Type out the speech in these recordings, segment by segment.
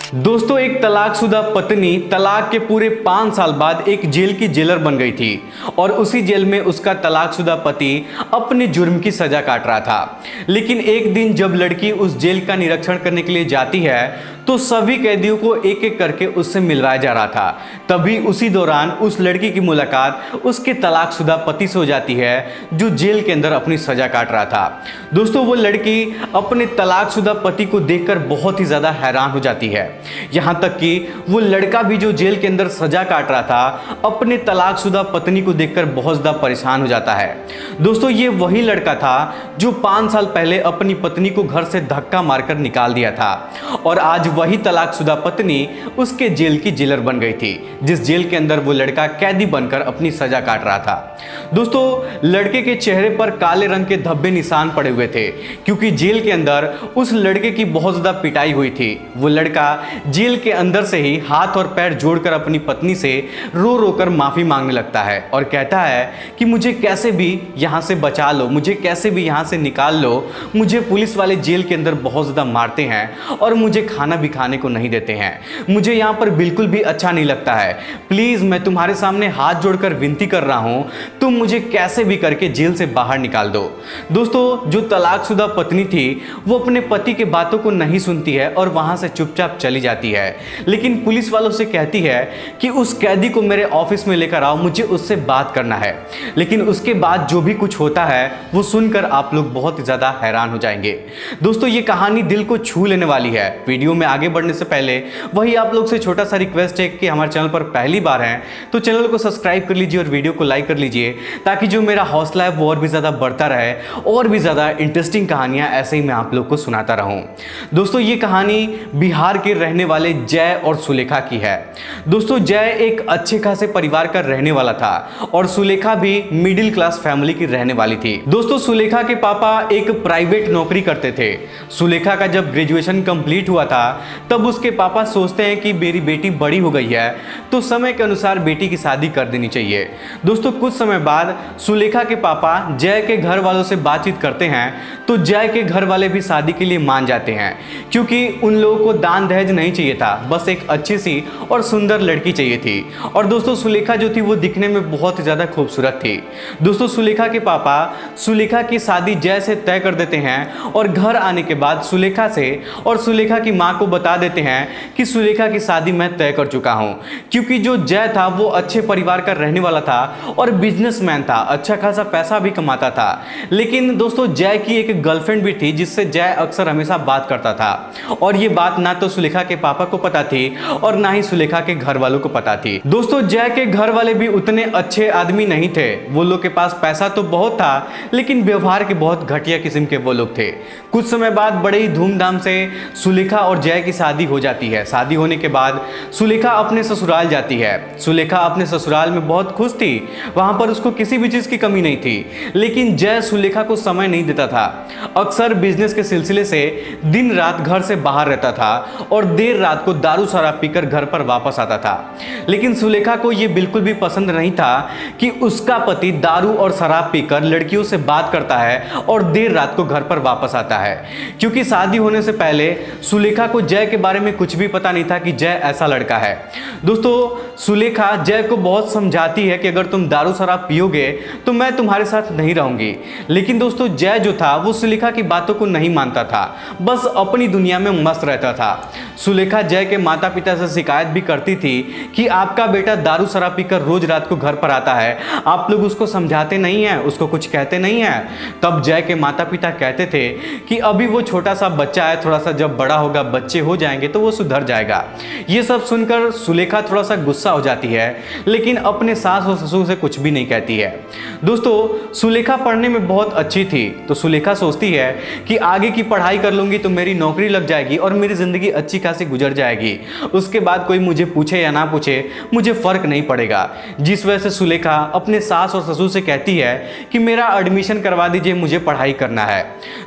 दोस्तों, एक तलाकशुदा पत्नी तलाक के पूरे 5 साल बाद एक जेल की जेलर बन गई थी और उसी जेल में उसका तलाकशुदा पति अपने जुर्म की सजा काट रहा था। लेकिन एक दिन जब लड़की उस जेल का निरीक्षण करने के लिए जाती है तो सभी कैदियों को एक एक करके उससे मिलवाया जा रहा था। तभी उसी दौरान उस लड़की की मुलाकात उसके तलाकशुदा पति से हो जाती है जो जेल के अंदर अपनी सजा काट रहा था। दोस्तों, वो लड़की अपने तलाकशुदा पति को देखकर बहुत ही ज्यादा हैरान हो जाती है। यहां तक कि वो लड़का भी जो जेल के अंदर सजा काट रहा था अपने तलाकशुदा पत्नी को देखकर बहुत ज्यादा परेशान हो जाता है। दोस्तों, ये वही लड़का था जो 5 साल पहले अपनी पत्नी को घर से धक्का मारकर निकाल दिया था और आज वही तलाकशुदा पत्नी उसके जेल की जेलर बन गई थी, जिस जेल के अंदर वो लड़का कैदी बनकर अपनी सजा काट रहा था। दोस्तों, लड़के के चेहरे पर काले रंग के धब्बे निशान पड़े हुए थे क्योंकि जेल के अंदर उस लड़के की बहुत ज्यादा पिटाई हुई थी। वो लड़का जेल के अंदर से ही हाथ और पैर जोड़कर अपनी पत्नी से रो रो कर माफी मांगने लगता है और कहता है कि मुझे कैसे भी यहां से बचा लो, मुझे कैसे भी यहां से निकाल लो, मुझे पुलिस वाले जेल के अंदर बहुत ज्यादा मारते हैं और मुझे खाना भी खाने को नहीं देते हैं, मुझे यहां पर बिल्कुल भी अच्छा नहीं लगता है। प्लीज मैं तुम्हारे सामने हाथ जोड़कर विनती कर रहा हूं, तुम मुझे कैसे भी करके जेल से बाहर निकाल दो। दोस्तों, जो तलाकशुदा पत्नी थी वो अपने पति के बातों को नहीं सुनती है और वहां से चुपचाप चली जाती है, लेकिन पुलिस वालों से कहती है कि उस कैदी को मेरे ऑफिस में लेकर आओ, मुझे उससे बात करना है। लेकिन उसके बाद जो भी कुछ होता है वो सुनकर आप लोग बहुत ज्यादा हैरान हो जाएंगे। दोस्तों, ये कहानी दिल को छू लेने वाली है। वीडियो में आगे बढ़ने से पहले वही आप लोग से छोटा सा रिक्वेस्ट है कि हमारे चैनल पर पहली बार हैं तो चैनल को सब्सक्राइब कर लीजिए और वीडियो को लाइक कर लीजिए ताकि जो मेरा हौसला है वो और भी ज्यादा बढ़ता रहे और भी ज्यादा इंटरेस्टिंग कहानियां ऐसे ही मैं आप लोग को सुनाता रहूं। दोस्तों, ये कहानी बिहार के रहने वाले जय और सुलेखा की है। दोस्तों, जय एक अच्छे खासे परिवार का रहने वाला था और सुलेखा भी मिडिल क्लास फैमिली की रहने वाली थी। दोस्तों, सुलेखा के पापा एक प्राइवेट नौकरी करते थे। सुलेखा का जब ग्रेजुएशन कंप्लीट हुआ था तब उसके पापा सोचते हैं कि मेरी बेटी बड़ी हो गई है तो समय के अनुसार बेटी की शादी कर देनी चाहिए। दोस्तों, कुछ समय बाद सुलेखा के पापा जय के घर वालों से बातचीत करते हैं तो जय के घर वाले भी शादी के लिए मान जाते हैं क्योंकि उन लोगों को दान दहेज नहीं चाहिए था, बस एक अच्छी सी और सुंदर लड़की चाहिए थी। और दोस्तों, सुलेखा जो थी वो दिखने में बहुत ज्यादा खूबसूरत थी। दोस्तों, सुलेखा के पापा सुलेखा की शादी जय से तय कर देते हैं और घर आने के बाद सुलेखा से और सुलेखा की मां को बता देते हैं कि सुलेखा की शादी मैं तय कर चुका हूं क्योंकि जो जय था वो अच्छे परिवार का रहने वाला था और बिजनेसमैन था, अच्छा खासा पैसा भी कमाता था। लेकिन दोस्तों, जय की एक गर्लफ्रेंड भी थी जिससे जय अक्सर हमेशा बात करता था और ये बात ना तो सुलेखा के पापा को पता थी और ना ही सुलेखा के घर वालों को पता थी। दोस्तों, जय के घर वाले भी उतने अच्छे आदमी नहीं थे। वो लोग के पास पैसा तो बहुत था लेकिन व्यवहार के बहुत घटिया किस्म के वो लोग थे। कुछ समय बाद बड़े ही धूमधाम से सुलेखा और जय की शादी हो जाती है। शादी होने के बाद सुलेखा अपने ससुराल जाती है। सुलेखा अपने ससुराल में बहुत खुश थी, वहां पर उसको किसी भी चीज की कमी नहीं थी। लेकिन जय सुलेखा को समय नहीं देता था, अक्सर बिजनेस के सिलसिले से दिन रात घर से बाहर रहता था और देर रात को दारू शराब पीकर घर पर वापस आता था। लेकिन सुलेखा को यह बिल्कुल भी पसंद नहीं था कि उसका पति दारू और शराब पीकर लड़कियों से बात करता है और देर रात को घर पर वापस आता है, क्योंकि शादी होने से पहले सुलेखा को जय के बारे में कुछ भी पता नहीं था कि जय ऐसा लड़का है। दोस्तों, सुलेखा जय को बहुत समझाती है कि अगर तुम दारू शराब पियोगे तो मैं तुम्हारे साथ नहीं रहूंगी। लेकिन दोस्तों, जय जो था वो सुलेखा की बातों को नहीं मानता था, बस अपनी दुनिया में मस्त रहता था। सुलेखा जय के माता पिता से शिकायत भी करती थी कि आपका बेटा दारू शराब पीकर रोज रात को घर पर आता है, आप लोग उसको समझाते नहीं हैं, उसको कुछ कहते नहीं हैं। तब जय के माता पिता कहते थे कि अभी वो छोटा सा बच्चा है, थोड़ा सा जब बड़ा होगा, बच्चे हो जाएंगे तो वो सुधर जाएगा। ये सब सुनकर सुलेखा थोड़ा सा गुस्सा हो जाती है लेकिन अपने सास और ससुर से कुछ भी नहीं कहती है। दोस्तों, सुलेखा पढ़ने में बहुत अच्छी थी तो सुलेखा सोचती है कि आगे की पढ़ाई कर लूंगी तो मेरी नौकरी लग जाएगी और मेरी जिंदगी अच्छी खासी गुजर जाएगी, उसके बाद कोई मुझे पूछे या ना पूछे मुझे फर्क नहीं पड़ेगा। जिस वजह से सुलेखा अपने सास और ससुर से कहती है कि मेरा एडमिशन करवा दीजिए, मुझे पढ़ाई करना है।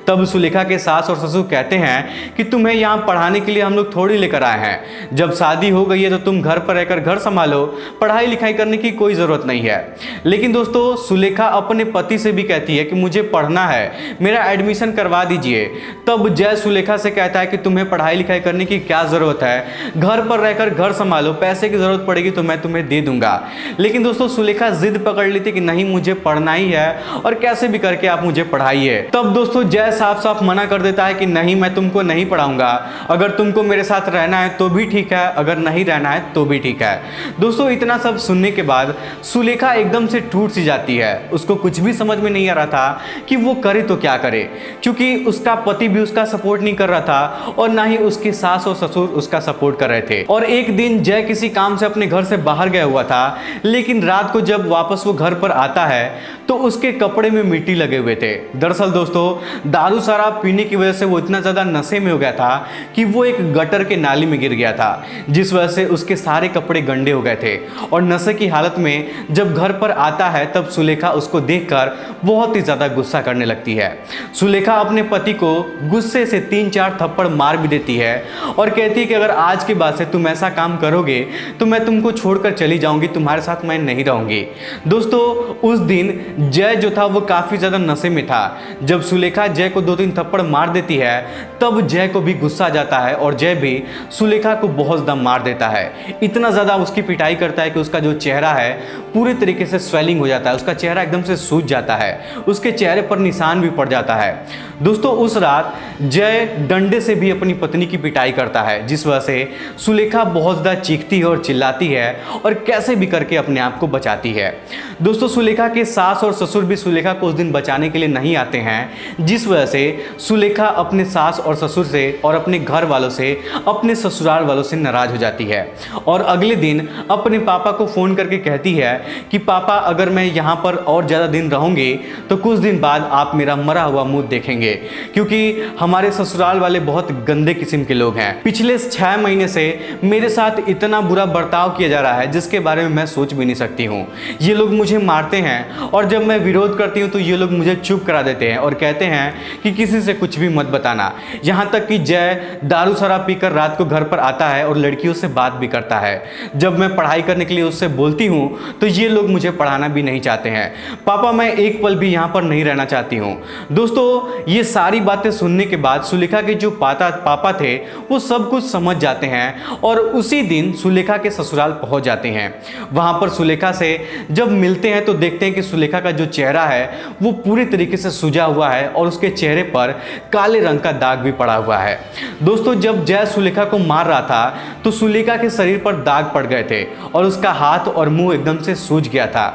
तब सुलेखा के सास और ससुर कहते हैं कि तुम्हें यहाँ पढ़ाने के लिए हम लोग थोड़ी लेकर आए हैं, जब शादी हो गई है तो तुम घर पर रहकर घर संभालो, पढ़ाई लिखाई करने की कोई ज़रूरत नहीं है। लेकिन दोस्तों, सुलेखा अपने पति से भी कहती है कि मुझे पढ़ना है, मेरा एडमिशन करवा दीजिए। तब जय सुलेखा से कहता है कि तुम्हें पढ़ाई लिखाई करने की क्या ज़रूरत है, घर पर रहकर घर संभालो, पैसे की ज़रूरत पड़ेगी तो मैं तुम्हें दे दूंगा। लेकिन दोस्तों सुलेखा जिद पकड़ ली थी कि नहीं, मुझे पढ़ना ही है और कैसे भी करके आप मुझे पढ़ाइए। तब दोस्तों जय साफ साफ मना कर देता है कि नहीं, मैं तुमको नहीं पढ़ाऊंगा, अगर तुमको मेरे साथ रहना है तो भी ठीक है, अगर नहीं रहना है तो भी ठीक है। दोस्तों इतना सब सुनने के बाद सुलेखा एकदम से टूट सी जाती है। उसको कुछ भी समझ में नहीं आ रहा था कि वो करे तो क्या करे, क्योंकि उसका पति भी उसका सपोर्ट नहीं कर रहा था और ना ही उसकी सास और ससुर उसका सपोर्ट कर रहे थे। और एक दिन जय किसी काम से अपने घर से बाहर गया हुआ था, लेकिन रात को जब वापस वो घर पर आता है तो उसके कपड़े में मिट्टी लगे हुए थे। दरअसल दोस्तों दारू शराब पीने की वजह से वो इतना ज्यादा नशे में हो गया था कि वो एक गटर के नाली में गिर गया था, जिस वजह से उसके सारे कपड़े गंदे हो गए थे। और नशे की हालत में जब घर पर आता है तब सुलेखा उसको देखकर बहुत ही ज्यादा गुस्सा करने लगती है। सुलेखा अपने पति को गुस्से से 3-4 थप्पड़ मार भी देती है और कहती है कि अगर आज के बाद से तुम ऐसा काम करोगे तो मैं तुमको छोड़कर चली जाऊंगी, तुम्हारे साथ मैं नहीं रहूंगी। दोस्तों उस दिन जय जो था वो काफी ज्यादा नशे में था। जब सुलेखा जय को 2-3 थप्पड़ मार देती है तब जय को भी गुस्सा आ जाता है और जय भी सुलेखा को बहुत ज्यादा मार देता है। इतना ज्यादा उसकी पिटाई करता है कि उसका जो चेहरा है पूरे तरीके से स्वेलिंग हो जाता है, उसका चेहरा एकदम से सूज जाता है, उसके चेहरे पर निशान भी पड़ जाता है। दोस्तों उस रात जय डंडे से भी अपनी पत्नी की पिटाई करता है, जिस वजह से सुलेखा बहुत ज़्यादा चीखती है और चिल्लाती है और कैसे भी करके अपने आप को बचाती है। दोस्तों सुलेखा के सास और ससुर भी सुलेखा को उस दिन बचाने के लिए नहीं आते हैं, जिस वजह से सुलेखा अपने सास और ससुर से और अपने घर वालों से, अपने ससुराल वालों से नाराज हो जाती है और अगले दिन अपने पापा को फ़ोन करके कहती है कि पापा अगर मैं यहाँ पर और ज़्यादा दिन रहूँगी तो कुछ दिन बाद आप मेरा मरा हुआ मुंह देखेंगे, क्योंकि हमारे ससुराल वाले बहुत गंदे किस्म के लोग हैं। पिछले 6 महीने से मेरे साथ इतना बुरा बर्ताव किया जा रहा है जिसके बारे में मैं सोच भी नहीं सकती हूँ। ये लोग मुझे मारते हैं और जब मैं विरोध करती हूँ तो ये लोग मुझे चुप करा देते हैं और कहते हैं कि किसी से कुछ भी मत बताना। यहाँ तक कि जय दारू शराब पीकर रात को घर पर आता है और लड़कियों से बात भी करता है। जब मैं पढ़ाई करने के लिए उससे बोलती हूँ तो ये लोग मुझे पढ़ाना भी नहीं चाहते हैं। पापा मैं एक पल भी यहाँ पर नहीं रहना चाहती हूँ। दोस्तों ये सारी बातें सुनने के बाद सुलेखा के जो पापा थे वो सब कुछ समझ जाते हैं और उसी दिन सुलेखा के ससुराल पहुंच जाते हैं। वहां पर सुलेखा से जब मिलते हैं तो देखते हैं कि सुलेखा का जो चेहरा है वो पूरी तरीके से सूजा हुआ है और उसके चेहरे पर काले रंग का दाग भी पड़ा हुआ है। दोस्तों जब जय सुलेखा को मार रहा था तो सुलेखा के शरीर पर दाग पड़ गए थे और उसका हाथ और मुंह एकदम से सूज गया था।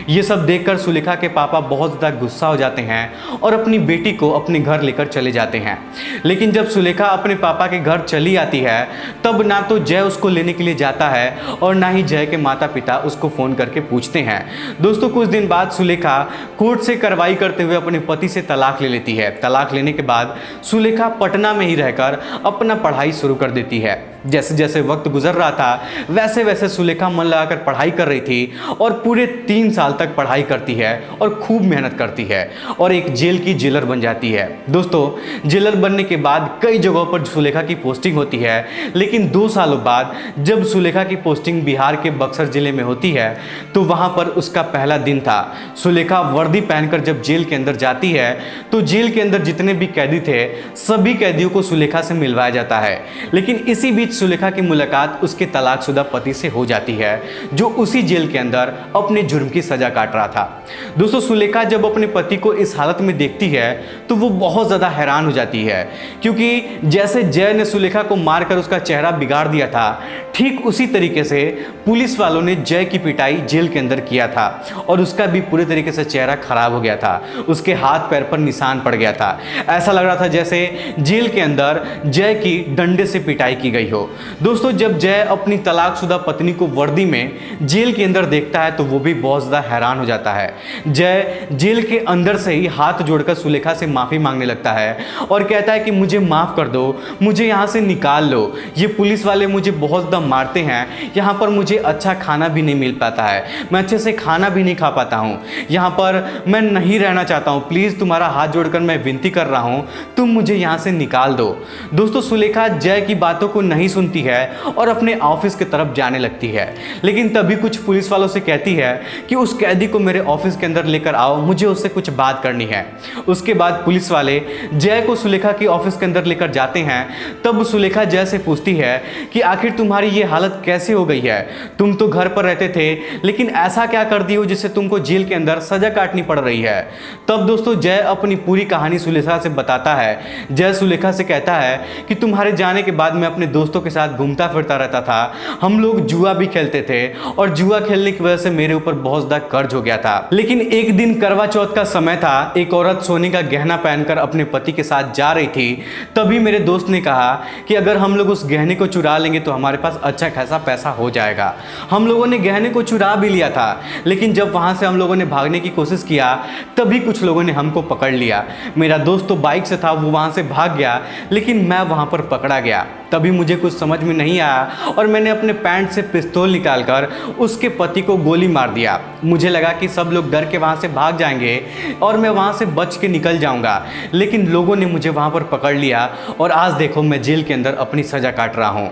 ये सब देखकर सुलेखा के पापा बहुत ज़्यादा गुस्सा हो जाते हैं और अपनी बेटी को अपने घर लेकर चले जाते हैं। लेकिन जब सुलेखा अपने पापा के घर चली आती है तब ना तो जय उसको लेने के लिए जाता है और ना ही जय के माता पिता उसको फ़ोन करके पूछते हैं। दोस्तों कुछ दिन बाद सुलेखा कोर्ट से कार्रवाई करते हुए अपने पति से तलाक ले लेती है। तलाक लेने के बाद सुलेखा पटना में ही रहकर अपना पढ़ाई शुरू कर देती है। जैसे जैसे वक्त गुजर रहा था वैसे वैसे सुलेखा मन लगाकर पढ़ाई कर रही थी और पूरे 3 साल तक पढ़ाई करती है और खूब मेहनत करती है और एक जेल की जेलर बन जाती है। दोस्तों जेलर बनने के बाद कई जगहों पर सुलेखा की पोस्टिंग होती है, लेकिन 2 सालों बाद जब सुलेखा की पोस्टिंग बिहार के बक्सर जिले में होती है तो वहां पर उसका पहला दिन था। सुलेखा वर्दी पहनकर जब जेल के अंदर जाती है तो जेल के अंदर जितने भी कैदी थे सभी कैदियों को सुलेखा से मिलवाया जाता है। लेकिन इसी बीच सुलेखा की मुलाकात उसके तलाकशुदा पति से हो जाती है जो उसी जेल के अंदर अपने जुर्म की सजा काट रहा था। दोस्तों सुलेखा जब अपने पति को इस हालत में देखती है तो वो बहुत ज़्यादा हैरान हो जाती है, क्योंकि जैसे जय ने सुलेखा को मारकर उसका चेहरा बिगाड़ दिया था ठीक उसी तरीके से पुलिस वालों ने जय की पिटाई जेल के अंदर किया था और उसका भी पूरे तरीके से चेहरा खराब हो गया था। उसके हाथ पैर पर निशान पड़ गया था। ऐसा लग रहा था जैसे जेल के अंदर जय की डंडे से पिटाई की गई हो। दोस्तों जब जय अपनी तलाकशुदा पत्नी को वर्दी में जेल के अंदर देखता है तो वो भी बहुत ज़्यादा हैरान हो जाता है। जय जेल के अंदर से ही हाथ जोड़कर सुलेखा से माफ़ी मांगने लगता है और कहता है कि मुझे माफ़ कर दो, मुझे यहाँ से निकाल लो, ये पुलिस वाले मुझे बहुत ज़्यादा मारते हैं, यहाँ पर मुझे अच्छा खाना भी नहीं मिल पाता है, मैं अच्छे से खाना भी नहीं खा पाता हूँ, यहाँ पर मैं नहीं रहना चाहता हूँ, प्लीज़ तुम्हारा हाथ जोड़कर मैं विनती कर रहा हूँ तुम मुझे यहाँ से निकाल दो। दोस्तों सुलेखा जय की बातों को नहीं सुनती है और अपने ऑफिस की तरफ जाने लगती है। लेकिन तभी कुछ पुलिस वालों से कहती है कि उस कैदी को मेरे ऑफिस के अंदर लेकर आओ, मुझे उससे कुछ बात करनी है। उसके बाद पुलिस वाले जय को सुलेखा की ऑफिस के अंदर लेकर जाते हैं। तब सुलेखा जय से पूछती है कि आखिर तुम्हारी ये हालत कैसे हो गई है? तुम तो घर पर रहते थे, लेकिन ऐसा क्या कर दी हो जिससे तुमको जेल के अंदर सजा काटनी पड़ रही है? तब दोस्तों जय अपनी पूरी कहानी सुलेखा से बताता है। जय सुलेखा से कहता है कि तुम्हारे जाने के बाद मैं अपने दोस्तों के साथ घूमता फिरता रहता था, हम लोग जुआ भी खेलते थे और जुआ खेलने की वजह से मेरे ऊपर बहुत ज्यादा कर्ज हो गया था। लेकिन एक दिन करवा चौथ का समय था, एक औरत सोने का गहना पहनकर अपने पति के साथ जा रही थी। तभी मेरे दोस्त ने कहा कि अगर हम लोग उस गहने को चुरा लेंगे तो हमारे पास अच्छा खासा पैसा हो जाएगा। हम लोगों ने गहने को चुरा भी लिया था, लेकिन जब वहां से हम लोगों ने भागने की कोशिश किया तभी कुछ लोगों ने हमको पकड़ लिया। मेरा दोस्त तो बाइक से था, वो वहां से भाग गया, लेकिन मैं वहां पर पकड़ा गया। तभी मुझे कुछ समझ में नहीं आया और मैंने अपने पैंट से पिस्तौल निकालकर उसके पति को गोली मार दिया। मुझे लगा कि सब लोग डर के वहां से भाग जाएंगे और मैं वहां से बच के निकल जाऊंगा, लेकिन लोगों ने मुझे वहां पर पकड़ लिया और आज देखो मैं जेल के अंदर अपनी सजा काट रहा हूं।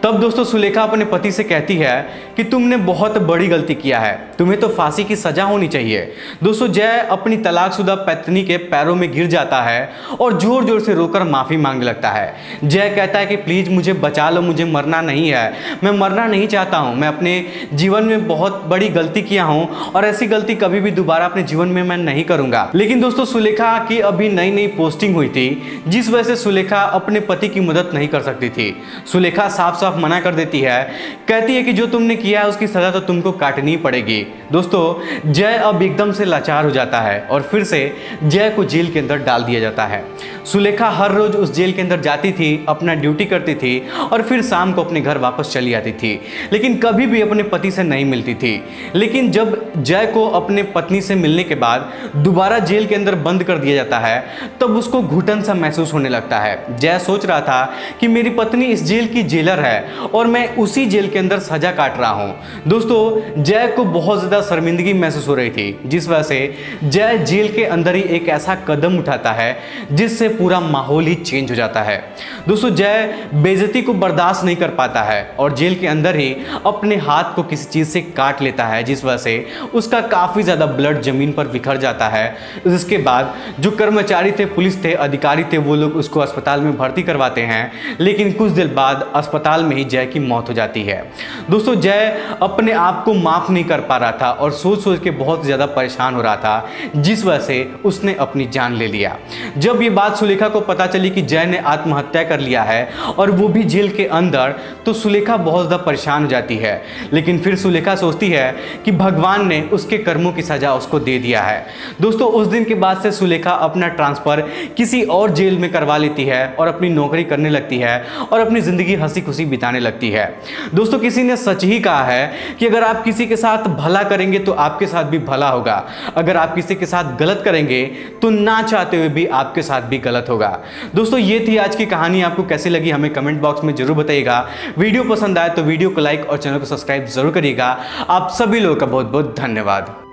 तब दोस्तों सुलेखा अपने पति से कहती है कि तुमने बहुत बड़ी गलती किया है, तुम्हें तो फांसी की सजा होनी चाहिए। दोस्तों जय अपनी तलाकशुदा पत्नी के पैरों में गिर जाता है और जोर जोर से रोकर माफी मांगने लगता है। जय कहता है कि प्लीज मुझे बचा लो, मुझे मरना नहीं है, मैं मरना नहीं चाहता हूँ, मैं अपने जीवन में बहुत बड़ी गलती किया हूँ और ऐसी गलती कभी भी दोबारा अपने जीवन में मैं नहीं करूंगा। लेकिन दोस्तों सुलेखा की अभी नई नई पोस्टिंग हुई थी, जिस वजह से सुलेखा अपने पति की मदद नहीं कर सकती थी। सुलेखा साफ साफ मना कर देती है, कहती है कि जो तुमने किया है उसकी सजा तो तुमको काटनी पड़ेगी। दोस्तों जय अब एकदम से लाचार हो जाता है और फिर से जय को जेल के अंदर डाल दिया जाता है। सुलेखा हर रोज उस जेल के अंदर जाती थी, अपना ड्यूटी करती थी और फिर शाम को अपने घर वापस चली आती थी, लेकिन कभी भी अपने पति से नहीं मिलती थी। लेकिन जब जय को अपने पत्नी से मिलने के बाद दोबारा जेल के अंदर बंद कर दिया जाता है, तब उसको घुटन सा महसूस होने लगता है। जय सोच रहा था कि मेरी पत्नी इस जेल की जेलर है और मैं उसी जेल के अंदर सजा काट रहा हूं। दोस्तों जय को बहुत ज्यादा शर्मिंदगी महसूस हो रही थी, जिस वजह से जय जेल के अंदर ही एक ऐसा कदम उठाता है जिससे पूरा माहौल ही चेंज हो जाता है। दोस्तों जय बेइज्जती को बर्दाश्त नहीं कर पाता है और जेल के अंदर ही अपने हाथ को किसी चीज से काट लेता है, जिस वजह से उसका काफी ज्यादा ब्लड जमीन पर बिखर जाता है। इसके बाद जो कर्मचारी थे, पुलिस थे, अधिकारी थे, वो लोग उसको अस्पताल में भर्ती करवाते हैं, लेकिन कुछ देर बाद अस्पताल में ही जय की मौत हो जाती है। दोस्तों जय अपने आप को माफ नहीं कर पा रहा था और सोच सोच के बहुत ज्यादा परेशान हो रहा था, जिस वजह से उसने अपनी जान ले लिया। जब ये बात सुलेखा को पता चली कि जय ने आत्महत्या कर लिया है और वो भी जेल के अंदर, तो सुलेखा बहुत ज्यादा परेशान हो जाती है। लेकिन फिर सुलेखा सोचती है कि भगवान ने उसके कर्मों की सजा उसको दे दिया है। दोस्तों उस दिन के बाद से सुलेखा अपना ट्रांसफर किसी और जेल में करवा लेती है और अपनी नौकरी करने लगती है और अपनी जिंदगी हंसी खुशी बिताने लगती है। दोस्तों किसी ने सच ही कहा है कि अगर आप किसी के साथ भला करेंगे तो आपके साथ भी भला होगा, अगर आप किसी के साथ गलत करेंगे तो ना चाहते हुए भी आपके साथ भी गलत होगा। दोस्तों ये थी आज की कहानी, आपको कैसी लगी हमें कमेंट बॉक्स में जरूर बताइएगा। वीडियो पसंद आए तो वीडियो को लाइक और चैनल को सब्सक्राइब जरूर करिएगा। आप सभी लोगों का बहुत बहुत धन्यवाद।